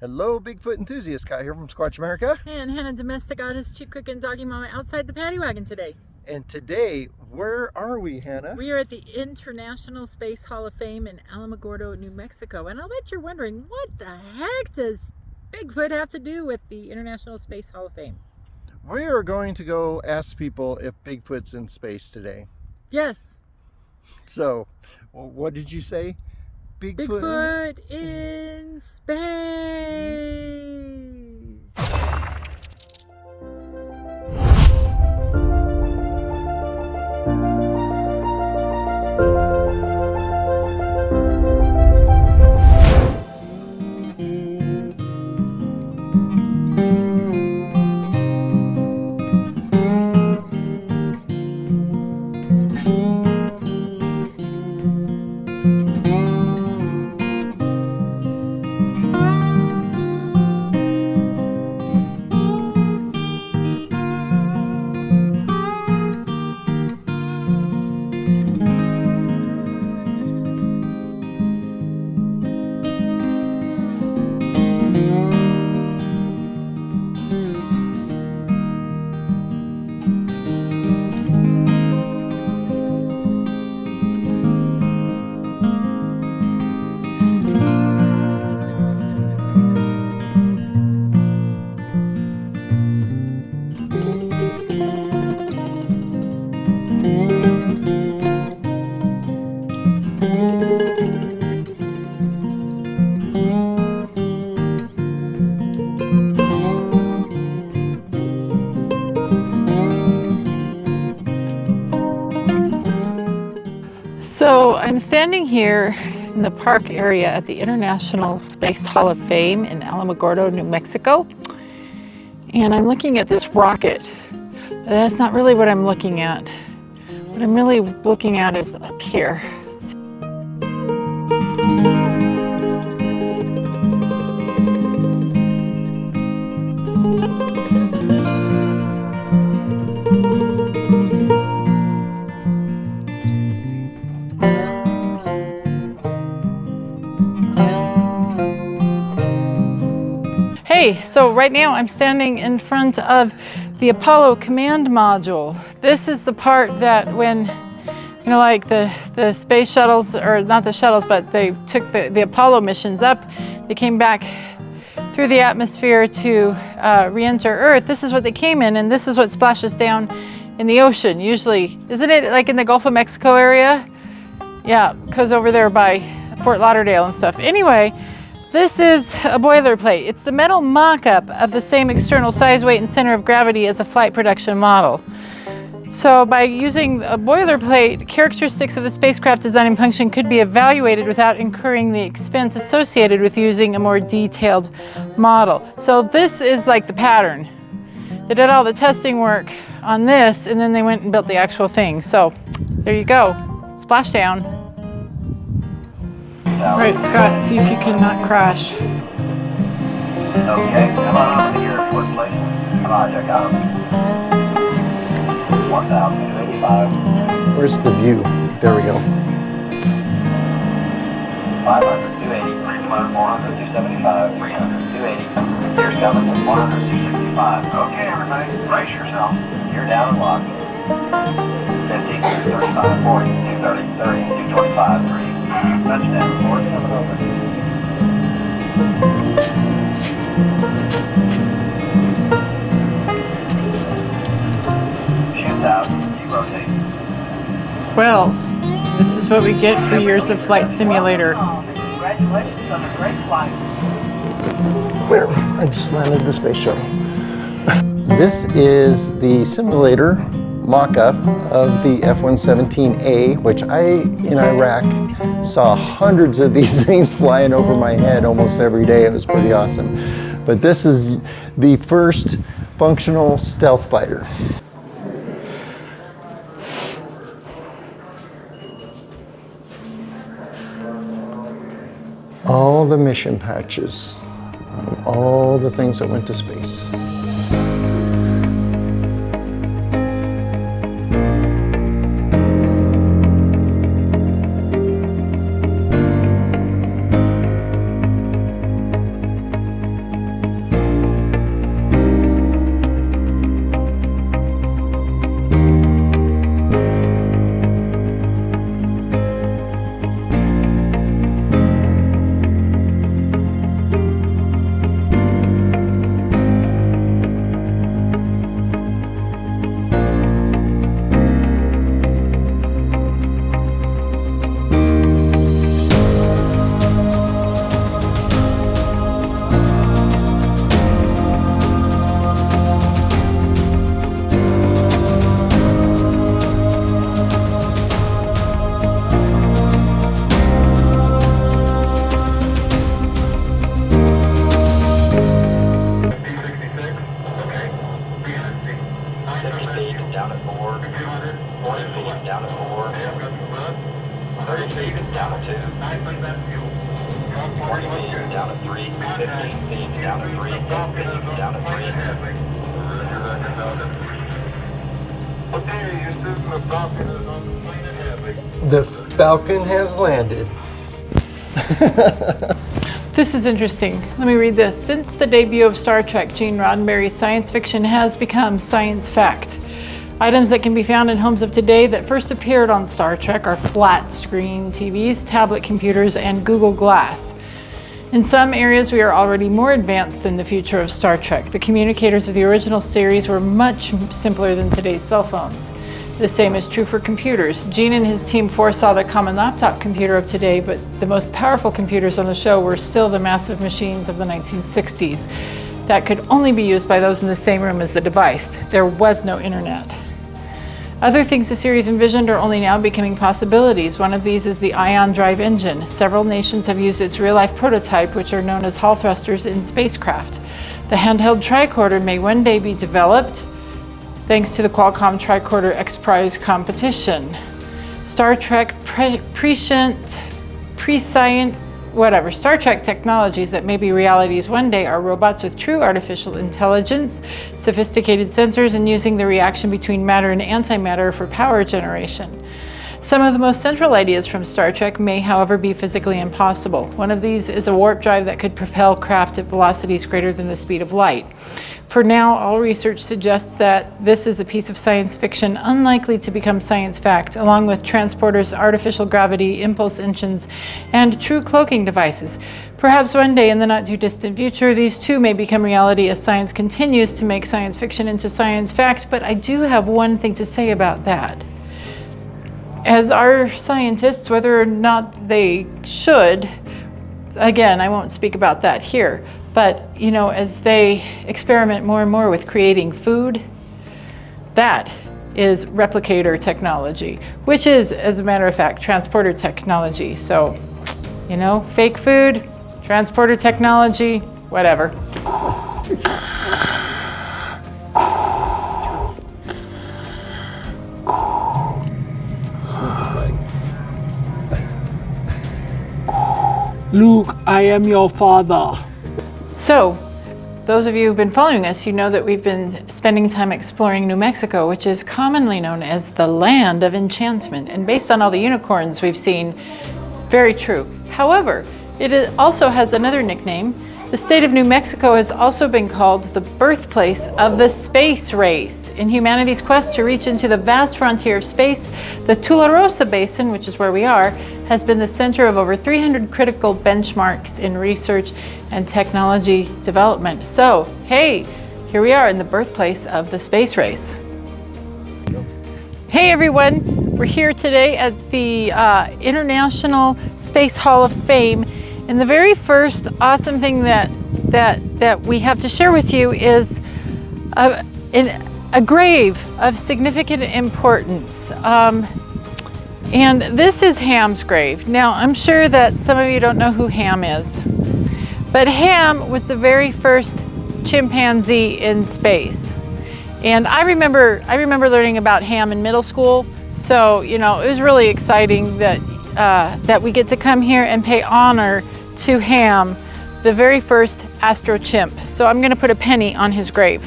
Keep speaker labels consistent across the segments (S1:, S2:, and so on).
S1: Hello, Bigfoot enthusiast. Scott here from Squatch America.
S2: And Hannah, domestic artist, cheap cook, and doggy mama outside the paddy wagon today.
S1: And today, where are we, Hannah?
S2: We are at the International Space Hall of Fame in Alamogordo, New Mexico. And I'll bet you're wondering, what the heck does Bigfoot have to do with the International Space Hall of Fame?
S1: We are going to go ask people if Bigfoot's in space today.
S2: Yes.
S1: So, what did you say?
S2: Bigfoot in space. So I'm standing here in the park area at the International Space Hall of Fame in Alamogordo, New Mexico. And I'm looking at this rocket. That's not really what I'm looking at. What I'm really looking at is up here. So right now I'm standing in front of the Apollo command module. This is the part that when, you know, like the space shuttles, or not the shuttles, but they took the Apollo missions up, they came back through the atmosphere to re-enter Earth. This is what they came in, and this is what splashes down in the ocean. Usually, isn't it like in the Gulf of Mexico area? Yeah, goes over there by Fort Lauderdale and stuff. Anyway, this is a boilerplate. It's the metal mock-up of the same external size, weight, and center of gravity as a flight production model. So by using a boilerplate, characteristics of the spacecraft design and function could be evaluated without incurring the expense associated with using a more detailed model. So this is like the pattern. They did all the testing work on this, and then they went and built the actual thing. So there you go, splashdown. All right, Scott, see if you can not crash.
S3: Okay, come on over to your foot, please. Come on, check out. 1,285.
S1: Where's the view? There we go.
S3: 500, 280, 400, 275, 300, 280. Here's coming, 100, 265. Okay, everybody, brace yourself. You're down and locked. 50, 35, 40, 230, 30, 225, 3. Touchdown, Ford, coming over. Shoots out, you rotate.
S2: Well, this is what we get for years of flight simulator.
S3: Congratulations on a great flight.
S1: Where? I just landed the space shuttle. This is the simulator mock-up of the F-117A, which in Iraq saw hundreds of these things flying over my head almost every day. It was pretty awesome. But this is the first functional stealth fighter. All the mission patches, all the things that went to space.
S3: Down to 3. Down to 3. Okay, Houston, the Falcon is on the plane and heavy.
S1: The Falcon has landed.
S2: This is interesting. Let me read this. Since the debut of Star Trek, Gene Roddenberry's science fiction has become science fact. Items that can be found in homes of today that first appeared on Star Trek are flat screen TVs, tablet computers, and Google Glass. In some areas, we are already more advanced than the future of Star Trek. The communicators of the original series were much simpler than today's cell phones. The same is true for computers. Gene and his team foresaw the common laptop computer of today, but the most powerful computers on the show were still the massive machines of the 1960s that could only be used by those in the same room as the device. There was no internet. Other things the series envisioned are only now becoming possibilities. One of these is the ion drive engine. Several nations have used its real-life prototype, which are known as Hall thrusters in spacecraft. The handheld tricorder may one day be developed thanks to the Qualcomm Tricorder X Prize competition. Star Trek Star Trek technologies that may be realities one day are robots with true artificial intelligence, sophisticated sensors, and using the reaction between matter and antimatter for power generation. Some of the most central ideas from Star Trek may, however, be physically impossible. One of these is a warp drive that could propel craft at velocities greater than the speed of light. For now, all research suggests that this is a piece of science fiction unlikely to become science fact, along with transporters, artificial gravity, impulse engines, and true cloaking devices. Perhaps one day in the not too distant future, these too may become reality as science continues to make science fiction into science fact, but I do have one thing to say about that. As our scientists, whether or not they should, again, I won't speak about that here, but as they experiment more and more with creating food, that is replicator technology, which is, as a matter of fact, transporter technology. So, fake food, transporter technology, whatever. Luke, I am your father. So, those of you who've been following us, you know that we've been spending time exploring New Mexico, which is commonly known as the land of enchantment. And based on all the unicorns we've seen, very true. However, it also has another nickname. The state of New Mexico has also been called the birthplace of the space race. In humanity's quest to reach into the vast frontier of space, the Tularosa Basin, which is where we are, has been the center of over 300 critical benchmarks in research and technology development. So, hey, here we are in the birthplace of the space race. Hey everyone, we're here today at the International Space Hall of Fame. And the very first awesome thing that we have to share with you is a grave of significant importance. And this is Ham's grave. Now, I'm sure that some of you don't know who Ham is, but Ham was the very first chimpanzee in space. And I remember learning about Ham in middle school. So, it was really exciting that we get to come here and pay honor to Ham, the very first astro chimp. So I'm going to put a penny on his grave.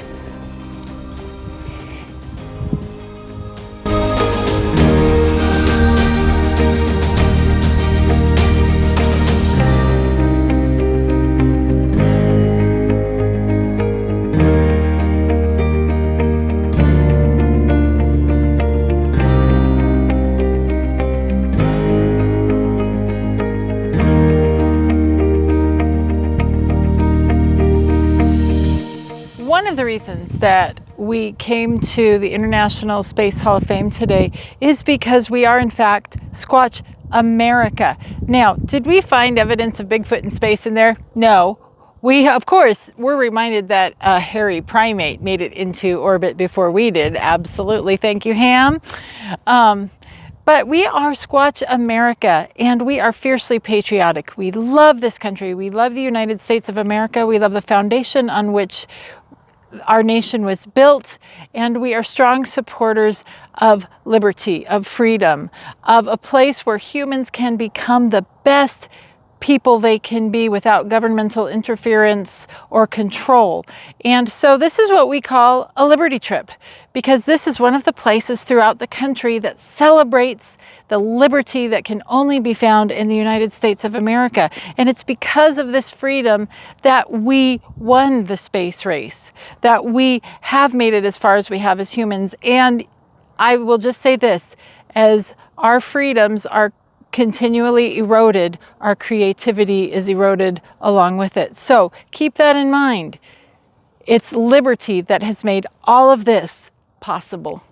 S2: One of the reasons that we came to the International Space Hall of Fame today is because we are in fact Squatch America. Now, did we find evidence of Bigfoot in space in there? No. We, of course, were reminded that a hairy primate made it into orbit before we did. Absolutely. Thank you, Ham. But we are Squatch America, and we are fiercely patriotic. We love this country. We love the United States of America. We love the foundation on which our nation was built, and we are strong supporters of liberty, of freedom, of a place where humans can become the best people they can be without governmental interference or control. And so this is what we call a liberty trip, because this is one of the places throughout the country that celebrates the liberty that can only be found in the United States of America. And it's because of this freedom that we won the space race, that we have made it as far as we have as humans. And I will just say this, as our freedoms are continually eroded, our creativity is eroded along with it. So keep that in mind. It's liberty that has made all of this possible.